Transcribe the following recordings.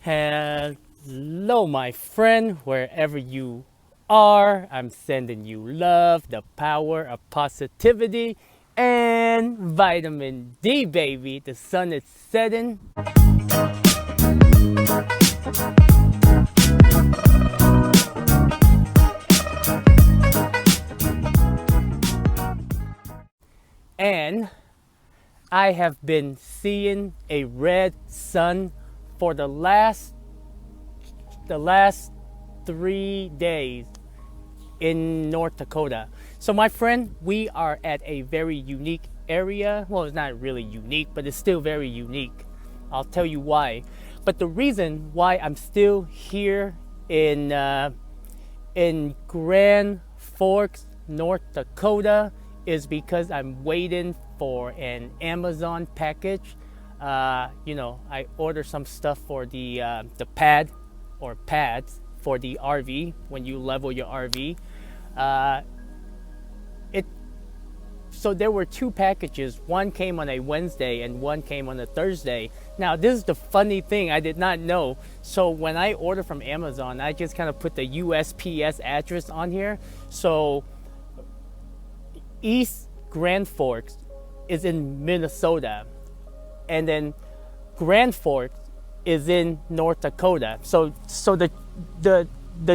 Hello, my friend, wherever you are. I'm sending you love, the power of positivity, and vitamin D, baby. The sun is setting. And I have been seeing a red sun for the last 3 days in North Dakota. So my friend, we are at a very unique area. Well, it's not really unique, but it's still very unique. I'll tell you why. But the reason why I'm still here in Grand Forks, North Dakota, is because I'm waiting for an Amazon package. I ordered some stuff for the pad or pads for the RV when you level your RV. It so there were two packages. One came on a Wednesday and one came on a Thursday. Now this is the funny thing I did not know. So when I ordered from Amazon, I just kind of put the USPS address on here. So East Grand Forks is in Minnesota, and then Grand Forks is in North Dakota. So the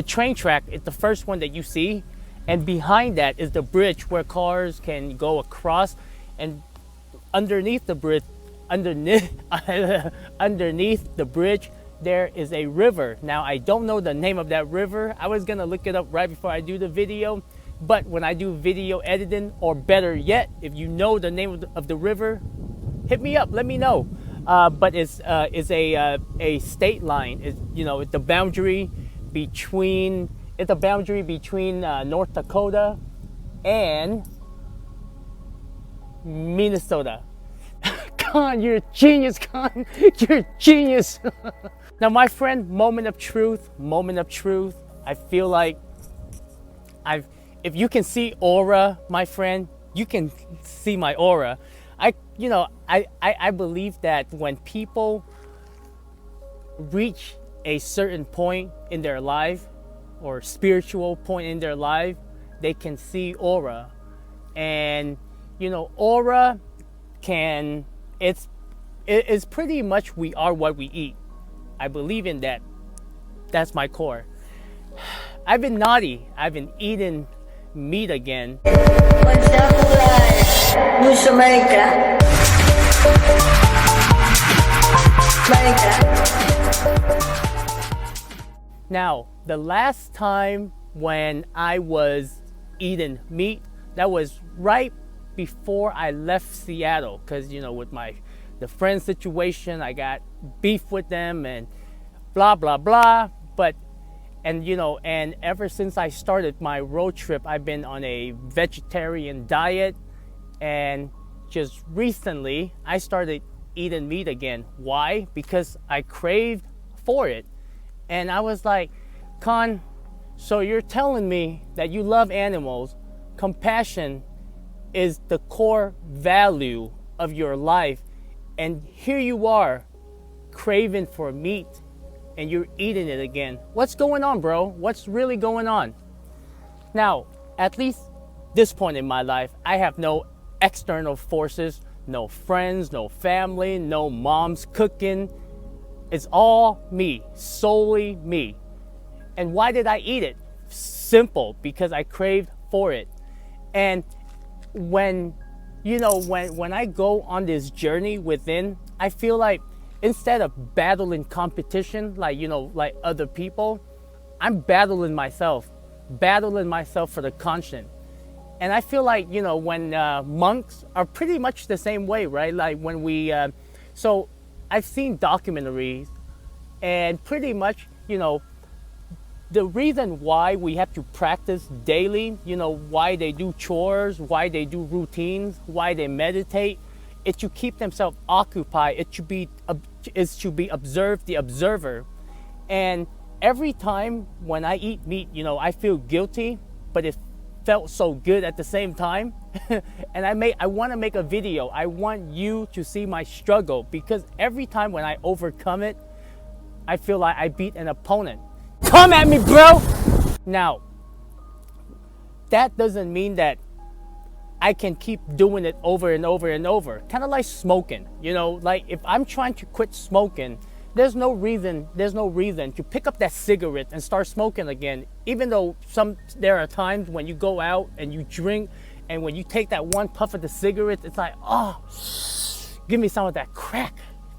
train track is the first one that you see, and behind that is the bridge where cars can go across, and underneath the bridge, underneath the bridge, there is a river. Now I don't know the name of that river. I was gonna look it up right before I do the video, but when I do video editing, or better yet, if you know the name of the river, hit me up, let me know. But it's a state line. It's the boundary between North Dakota and Minnesota. Con, you're a genius, Con. You're a genius. Now, my friend, moment of truth. I feel like if you can see aura, my friend, you can see my aura. I believe that when people reach a certain point in their life, or spiritual point in their life, they can see aura. And aura it's pretty much we are what we eat. I believe in that. That's my core. I've been naughty. I've been eating meat again. Now, the last time when I was eating meat, that was right before I left Seattle, because with the friend situation, I got beef with them and blah blah blah. And ever since I started my road trip, I've been on a vegetarian diet, and just recently I started eating meat again. Why? Because I craved for it. And I was like, Con, so you're telling me that you love animals, compassion is the core value of your life, and here you are craving for meat and you're eating it again. What's going on, bro? What's really going on? Now, at least this point in my life, I have no external forces, no friends, no family, no mom's cooking. It's all me, solely me. And why did I eat it? Simple, because I craved for it. And when I go on this journey within, I feel like instead of battling competition, like other people, I'm battling myself for the conscience. And I feel like, when monks are pretty much the same way, right? Like when so I've seen documentaries, and pretty much, the reason why we have to practice daily, why they do chores, why they do routines, why they meditate, is to keep themselves occupied. It should be observed, the observer. And every time when I eat meat, I feel guilty, but it felt so good at the same time. And I want to make a video. I want you to see my struggle, because every time when I overcome it, I feel like I beat an opponent. Come at me, bro! Now, that doesn't mean that I can keep doing it over and over and over. Kind of like smoking, you know, like if I'm trying to quit smoking, there's no reason to pick up that cigarette and start smoking again. Even though there are times when you go out and you drink, and when you take that one puff of the cigarette, it's like, oh, give me some of that crack.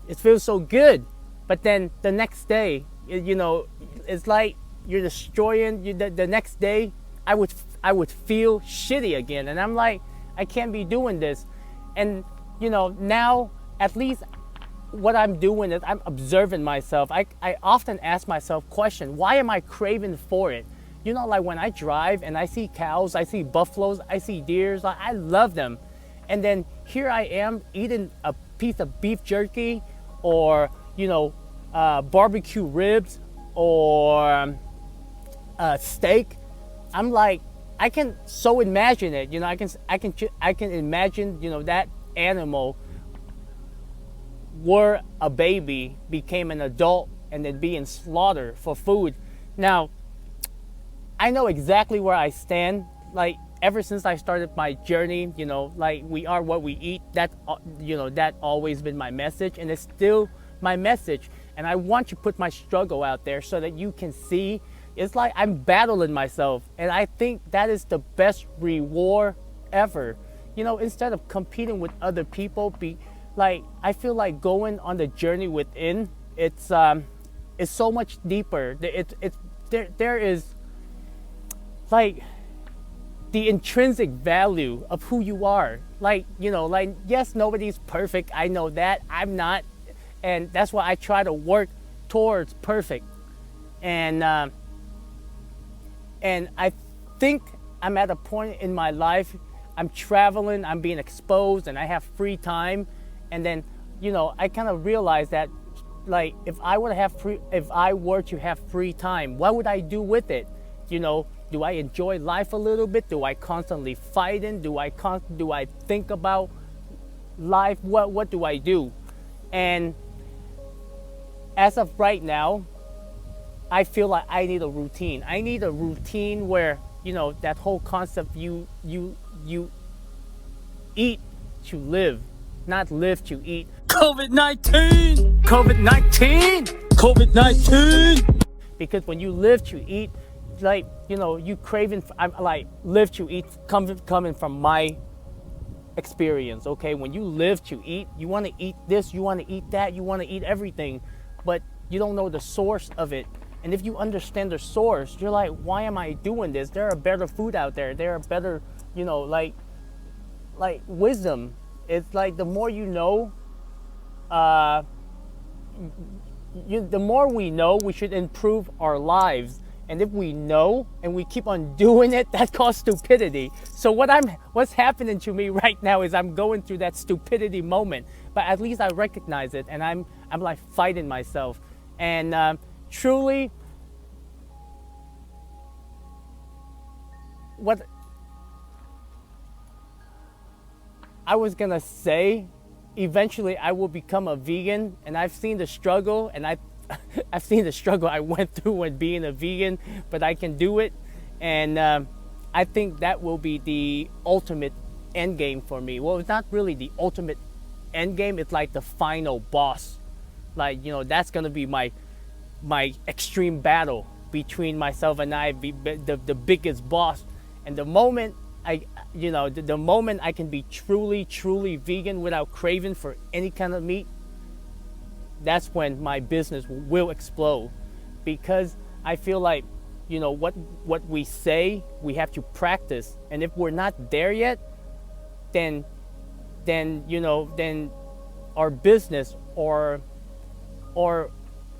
It feels so good. But then the next day, you know, it's like you're destroying. The next day, I would feel shitty again, and I'm like, I can't be doing this. And you know, now at least what I'm doing is I'm observing myself. I often ask myself question, why am I craving for it? You know, like when I drive and I see cows, I see buffaloes, I see deers, like I love them. And then here I am eating a piece of beef jerky, or you know, barbecue ribs, or steak. I'm like, I can so imagine it, you know. I can imagine, you know, that animal were a baby, became an adult, and then being slaughtered for food. Now, I know exactly where I stand. Like ever since I started my journey, you know, like we are what we eat. That you know, that always been my message, and it's still my message. And I want to put my struggle out there so that you can see. It's like I'm battling myself, and I think that is the best reward ever. You know, instead of competing with other people, I feel like going on the journey within. It's so much deeper. There is like the intrinsic value of who you are. Like, you know, like yes, nobody's perfect. I know that I'm not, and that's why I try to work towards perfect. And I think I'm at a point in my life, I'm traveling, I'm being exposed, and I have free time. And then, you know, I kind of realized that, like, if I were to have free time, what would I do with it? You know, do I enjoy life a little bit? Do I constantly fighting? Do I think about life? What do I do? And as of right now, I feel like I need a routine. I need a routine where, you know, that whole concept, you eat to live, not live to eat. COVID-19! COVID-19! COVID-19! Because when you live to eat, like, you know, you craving, I'm like, live to eat coming from my experience, okay? When you live to eat, you want to eat this, you want to eat that, you want to eat everything, but you don't know the source of it. And if you understand the source, you're like, why am I doing this? There are better food out there. There are better, you know, like wisdom. It's like the more you know, the more we know, we should improve our lives. And if we know and we keep on doing it, that causes stupidity. So what's happening to me right now is I'm going through that stupidity moment. But at least I recognize it, and I'm like fighting myself. And truly, what I was gonna say, eventually I will become a vegan, and I've seen the struggle, and I've seen the struggle I went through when being a vegan, but I can do it. And I think that will be the ultimate end game for me. Well, it's not really the ultimate end game, it's like the final boss. Like, you know, that's gonna be my extreme battle between myself and the biggest boss. And the moment the moment I can be truly vegan without craving for any kind of meat, that's when my business will explode. Because I feel like, you know, what we say, we have to practice. And if we're not there yet, then our business or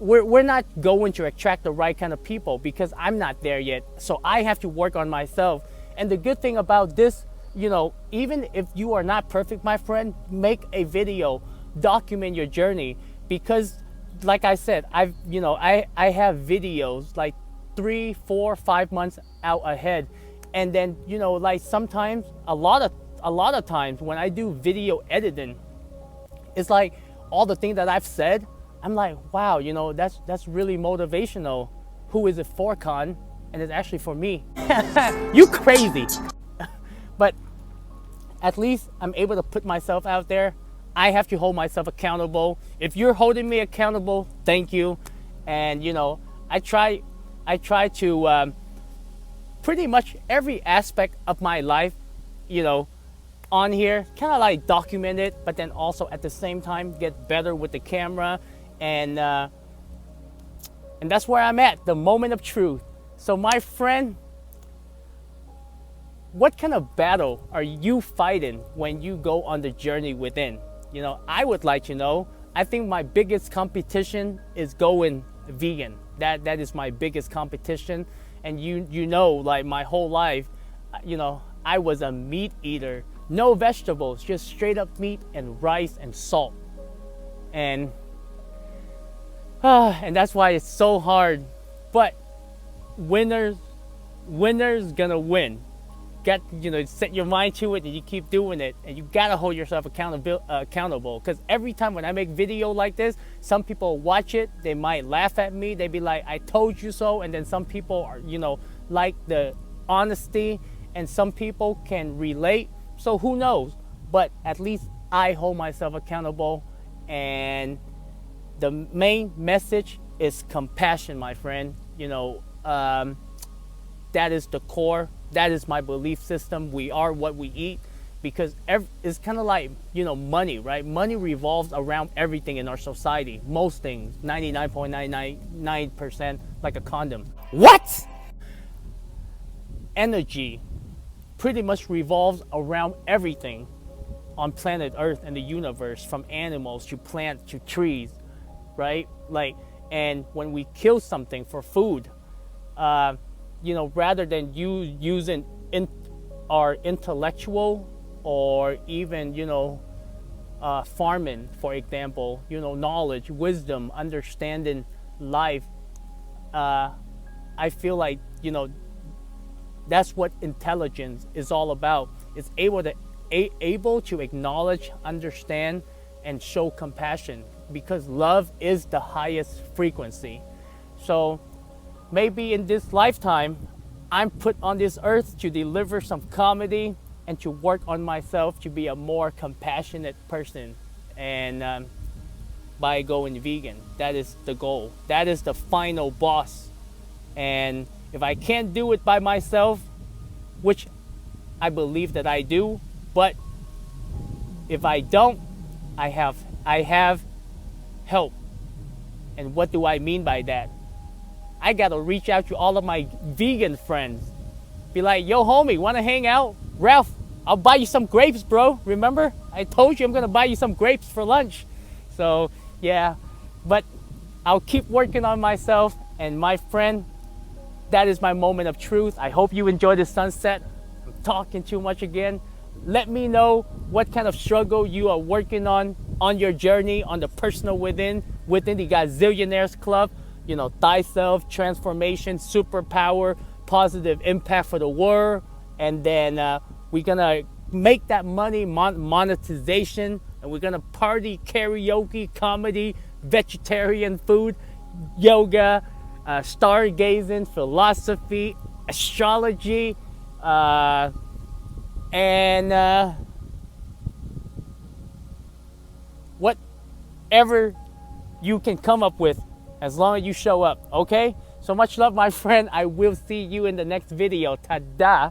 we're not going to attract the right kind of people, because I'm not there yet. So I have to work on myself. And the good thing about this, you know, even if you are not perfect, my friend, make a video, document your journey. Because like I said, I have videos like 3, 4, 5 months out ahead. And then, you know, like sometimes, a lot of times when I do video editing, it's like all the things that I've said, I'm like, wow, you know, that's really motivational. Who is it for, Con? And it's actually for me. You crazy. But at least I'm able to put myself out there. I have to hold myself accountable. If you're holding me accountable, thank you. And you know, I try to pretty much every aspect of my life, you know, on here, kind of like document it, but then also at the same time get better with the camera, and that's where I'm at, the moment of truth. So my friend, what kind of battle are you fighting when you go on the journey within? You know, I would like to know. I think my biggest competition is going vegan. That is my biggest competition. And you know, like my whole life, you know, I was a meat eater. No vegetables, just straight up meat and rice and salt. And that's why it's so hard. But winners gonna win. You know, set your mind to it and you keep doing it, and you gotta hold yourself accountable, because every time when I make video like this, some people watch it, they might laugh at me, they'd be like, I told you so. And then some people are, you know, like the honesty, and some people can relate, so who knows. But at least I hold myself accountable, and the main message is compassion, my friend. You know, that is the core. That is my belief system. We are what we eat, because it's kind of like, you know, money, right? Money revolves around everything in our society. Most things, 99.999%, like a condom. What? Energy pretty much revolves around everything on planet Earth and the universe, from animals to plants to trees, right? Like, and when we kill something for food, you know, rather than using our intellectual or even, you know, farming, for example, you know, knowledge, wisdom, understanding life, I feel like, you know, that's what intelligence is all about. It's able to acknowledge, understand, and show compassion, because love is the highest frequency. So maybe in this lifetime, I'm put on this earth to deliver some comedy and to work on myself to be a more compassionate person. And by going vegan, that is the goal. That is the final boss. And if I can't do it by myself, which I believe that I do, but if I don't, I have help. And what do I mean by that? I gotta reach out to all of my vegan friends. Be like, yo homie, wanna hang out? Ralph, I'll buy you some grapes, bro. Remember? I told you I'm gonna buy you some grapes for lunch. So yeah, but I'll keep working on myself. And my friend, that is my moment of truth. I hope you enjoy the sunset. I'm talking too much again. Let me know what kind of struggle you are working on your journey, on the personal within the Gazillionaires Club. You know, thyself, transformation, superpower, positive impact for the world. And then we're gonna make that money, monetization, and we're gonna party, karaoke, comedy, vegetarian food, yoga, stargazing, philosophy, astrology, and whatever you can come up with, as long as you show up, okay? So much love, my friend. I will see you in the next video. Ta-da!